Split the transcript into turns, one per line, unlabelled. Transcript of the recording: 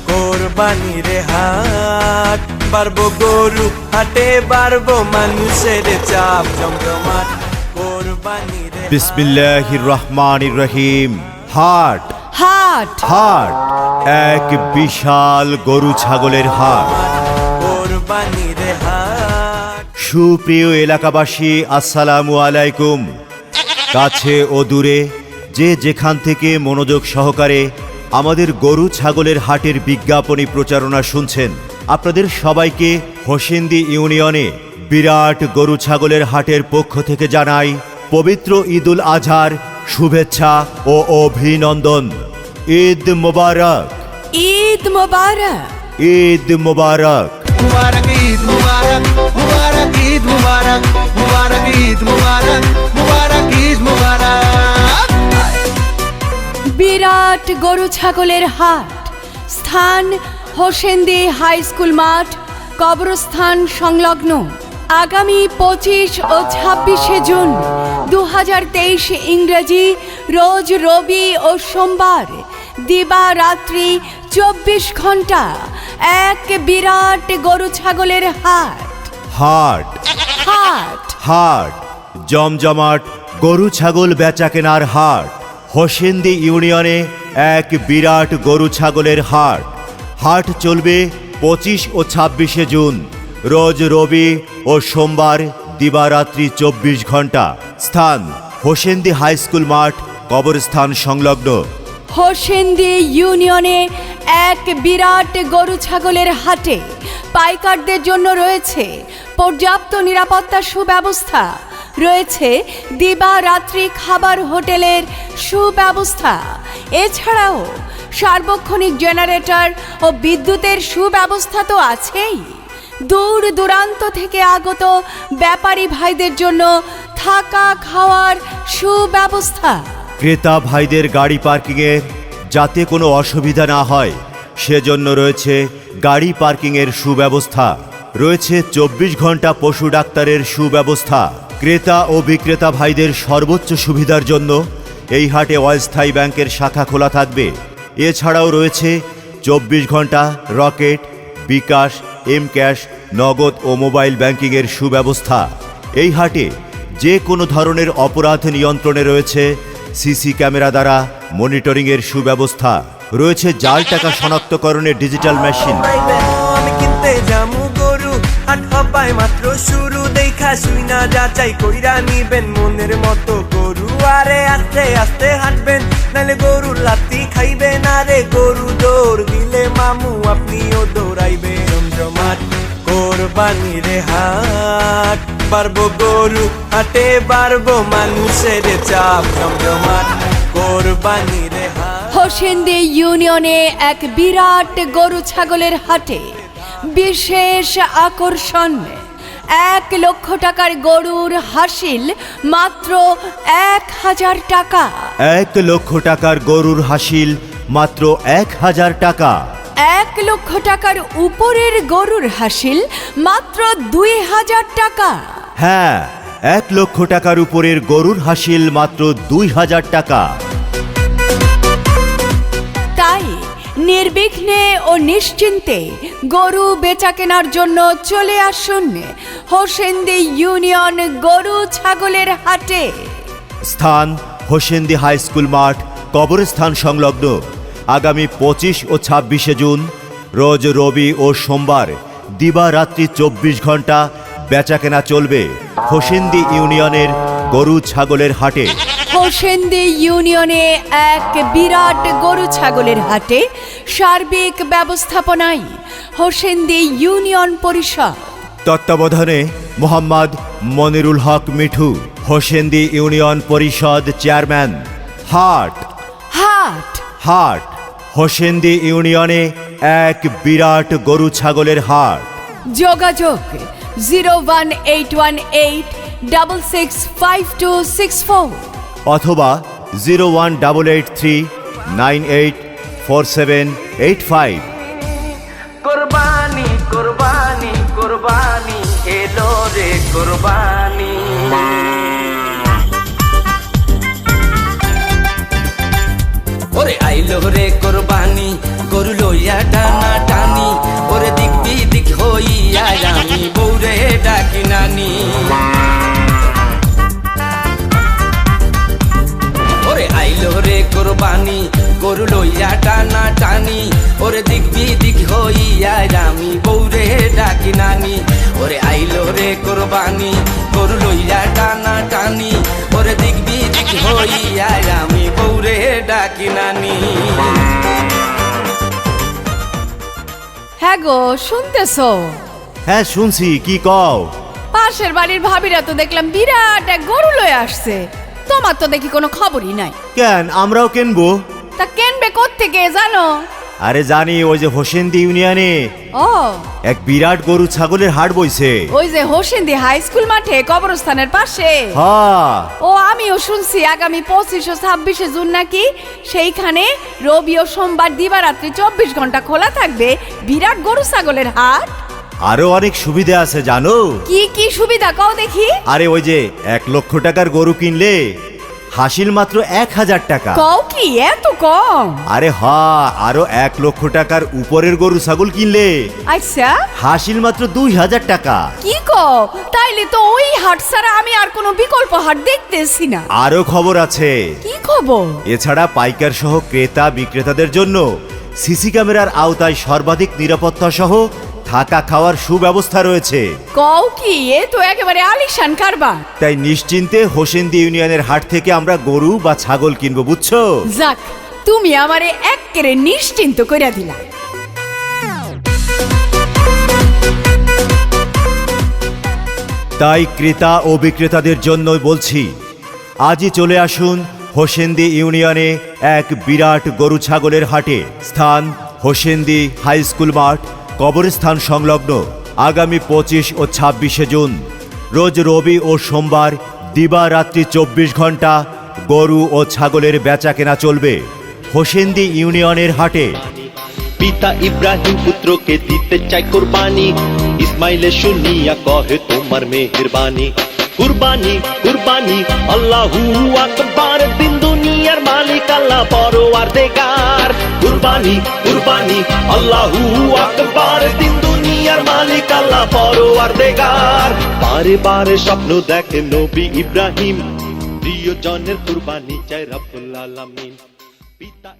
কোরবানির হাট বাড়বো গরু হাটে বাড়বো মানুষের চাপ জমজমাট কোরবানির
বিসমিল্লাহির রহমানির রহিম। হাট
হাট
হাট এক বিশাল গরু ছাগলের হাট।
কোরবানির হাট।
সুপ্রিয় এলাকাবাসী, আসসালামু আলাইকুম। কাছে ও দূরে যে যেখান থেকে মনোযোগ সহকারে আমাদের গরু ছাগলের হাটের বিজ্ঞাপনী প্রচারণা শুনছেন, আপনাদের সবাইকে হোসেন্দি ইউনিয়নে বিরাট গরু ছাগলের হাটের পক্ষ থেকে জানাই পবিত্র ঈদুল আজহার শুভেচ্ছা ও অভিনন্দন। ঈদ মোবারক,
ঈদ মোবারক,
ঈদ মোবারক।
মুবারক ঈদ মুবারক, মুবারক ঈদ মুবারক, মুবারক ঈদ মুবারক, মুবারক ঈদ মুবারক।
বিরাট গরু ছাগলের হাট, স্থান হোসেন্দি হাই স্কুল মাঠ, কবরস্থান সংলগ্ন। আগামী 25 ও 26 জুন 2023 ইংরেজি রোজ রবি ও সোমবার দিবারাত্রি 24 ঘন্টা এক বিরাট গরু ছাগলের হাট।
হাট
হাট
হাট জমজমাট গরু ছাগল বেচা কেনার হাট। হোসেন্দি ইউনিয়নে এক বিরাট গরু ছাগলের হাট। হাট চলবে 25 ও 26 জুন রোজ রবি ও সোমবার দিবারাত্রি 24 ঘন্টা। স্থান হোসেন্দি হাই স্কুল মাঠ, কবরস্থান সংলগ্ন।
হোসেন্দি ইউনিয়নে এক বিরাট গরু ছাগলের হাটে পাইকারদের জন্য রয়েছে পর্যাপ্ত নিরাপত্তা সুব্যবস্থা, রয়েছে দিবারাত্রি খাবার হোটেলের সুব্যবস্থা। এছাড়াও সার্বক্ষণিক জেনারেটর ও বিদ্যুতের সুব্যবস্থা তো আছেই। দূর দূরান্ত থেকে আগত ব্যাপারী ভাইদের জন্য থাকা খাওয়ার সুব্যবস্থা।
ক্রেতা ভাইদের গাড়ি পার্কিংয়ের যাতে কোনো অসুবিধা না হয় সেজন্য রয়েছে গাড়ি পার্কিংয়ের সুব্যবস্থা। রয়েছে 24 ঘন্টা পশু ডাক্তারের সুব্যবস্থা। ক্রেতা ও বিক্রেতা ভাইদের সর্বোচ্চ সুবিধার জন্য এই হাটে অস্থায়ী ব্যাংকের শাখা খোলা থাকবে। এছাড়াও রয়েছে 24 ঘন্টা রকেট, বিকাশ, এম ক্যাশ, নগদ ও মোবাইল ব্যাংকিংয়ের সুব্যবস্থা। এই হাটে যে কোনো ধরনের অপরাধ নিয়ন্ত্রণে রয়েছে সিসি ক্যামেরা দ্বারা মনিটরিংয়ের সুব্যবস্থা। রয়েছে জাল টাকা শনাক্তকরণের ডিজিটাল মেশিন।
আমি কিনতে যামু গরু হাট হবায় মাত্র শুরু দেখা শুই না যাচাই কইরা নিবেন মনের মতো গরু। আরে আস্তে আস্তে হাঁটবেন নাহলে গরুর লাত্তি খাইবেন। আরে গরু দৌড় দিলে মামু আপনিও দৌড়াইবেন। জমজমাট কোরবানির হাট বাড়বো গরু হাটে বাড়বো মানুষের চাপ জমজমাট কোরবানির হাট।
হোসেন্দি ইউনিয়নে এক বিরাট গরু ছাগলের হাটে বিশেষ আকর্ষণ, 1 লক্ষ টাকার গরুর হাসিল মাত্র 1000 টাকা।
1 লক্ষ টাকার গরুর হাসিল মাত্র 1000 টাকা।
1 লক্ষ টাকার উপরের গরুর হাসিল মাত্র 2000 টাকা।
হ্যাঁ, 1 লক্ষ টাকার উপরের গরুর হাসিল মাত্র 2000 টাকা।
তাই নির্বিঘ্নে ও নিশ্চিন্তে গরু বেচা কেনার জন্য চলে আসুন হোসেন্দি ইউনিয়ন গরু ছাগলের হাটে।
স্থান হোসেন্দি হাই স্কুল মাঠ, কবরস্থান সংলগ্ন। আগামী 25 ও 26 জুন রোজ রবি ও সোমবার দিবারাত্রি 24 ঘন্টা বেচাকেনা চলবে হোসেন্দি ইউনিয়নের গরু ছাগলের হাটে।
হোসেন্দি ইউনিয়নে এক বিরাট গরু ছাগলের হাটে সার্বিক ব্যবস্থাপনায় হোসেন্দি ইউনিয়ন পরিষদ।
তত্ত্বাবধানে মোহাম্মদ মনিরুল হক মিঠু, হোসেন্দি ইউনিয়ন পরিষদ চেয়ারম্যান। হাট
হাট
হাট হোসেন্দি ইউনিয়নে এক বিরাট গরু ছাগলের হাট।
যোগাযোগ 01818665264
অথবা 01883984785।
কোরবানি কোরবানি কোরবানি এলো রে কোরবানি।
ওরে আইলো রে কোরবানি গরু লইয়া টানা টানি ওরে দিক বিদিক হইয়া আমি বউরে ডাকি নানি ওরে আইলো রে কোরবানি গরু লইয়া টানা টানি ওরে দিক বিদিক হইয়া আমি বউরে ডাকি নানি ওরে আইলো রে কোরবানি গরু লইয়া টানা টানি ওরে দিক বিদিক হইয়া আমি বউরে ডাকি নানি
হ্যাঁ গো শুনতেছো?
হ্যাঁ শুনছি, কি কও?
পাশের বাড়ির ভাবিরা তো দেখলাম বিরাট এক গরু লয়ে আসছে, তোমার তো দেখি কোনো খবরই নাই।
কেন, আমরাও কিনবো।
তা কেনবে কোত্থেকে জানো?
আরে জানি, ওই যে হোসেন্দি ইউনিয়নে
ও
এক বিরাট গরু ছাগলের হাট বইছে।
ওই যে হোসেন্দি হাই স্কুল মাঠে কবরস্থানের পাশে।
হ্যাঁ,
ও আমিও শুনছি আগামী 25 ও 26 জুন নাকি সেইখানে রবি ও সোমবার দিবারাত্রি 24 ঘন্টা খোলা থাকবে বিরাট গরু ছাগলের হাট।
আরো অনেক সুবিধা আছে জানো?
কি কি সুবিধা কও দেখি?
আরে ওই যে 1 লক্ষ টাকার গরু কিনলে হাসিল মাত্র 1000 টাকা।
কও কি এত কম?
আরে হ্যাঁ, আরো 1 লক্ষ টাকার উপরের গরু ছাগল কিনলে
আচ্ছা
হাসিল মাত্র 2000 টাকা।
কি কও? তাইলে তো ওই হাট ছাড়া আমি আর কোনো বিকল্প হাট দেখতেছি না।
আরো খবর আছে।
কি খবর?
এছাড়া পাইকার সহ ক্রেতা বিক্রেতাদের জন্য সিসি ক্যামেরার আওতায় সর্বাধিক নিরাপত্তা সহ থাকা খাওয়ার সুব্যবস্থা রয়েছে।
কও কি? এ তো একেবারে আলিশান কারবার।
তাই নিশ্চিন্তে হোসেন্দি ইউনিয়নের হাট থেকে আমরা গরু বা ছাগল কিনবো, বুঝছো?
যাক, তুমি আমারে এক্কেরে নিশ্চিন্ত কইরা দিলা।
তাই ক্রেতা ও বিক্রেতাদের জন্য বলছি, আজই চলে আসুন হোসেন্দি ইউনিয়নে এক বিরাট গরু ছাগলের হাটে। স্থান হোসেন্দি হাই স্কুল মাঠ, কবরস্থান সংলগ্ন। আগামী 25 ও 26 জুন রোজ রবি ও সোমবার দিবারাত্রি 24 ঘন্টা গরু ও ছাগলের বেচা কেনা চলবে হোসেন্দি ইউনিয়নের হাটে।
পিতা ইব্রাহিম পুত্রকে দিতে চাই কুরবানি, ইসমাইলে শুনিয়া কহে তোমার মেহেরবানি। কুরবানি কুরবানি আল্লাহু আকবার, দিন দুনিয়ার মালিক আল্লাহ পরওয়ারদিগার। কুরবানি কুরবানি আল্লাহু আকবার, দিন দুনিয়ার মালিক আল্লাহ পরওয়ারদিগার। বারে বারে স্বপ্ন দেখে নবী ইব্রাহিম, প্রিয়জনের কুরবানি চাই রব্বুল আলামিন। পিতা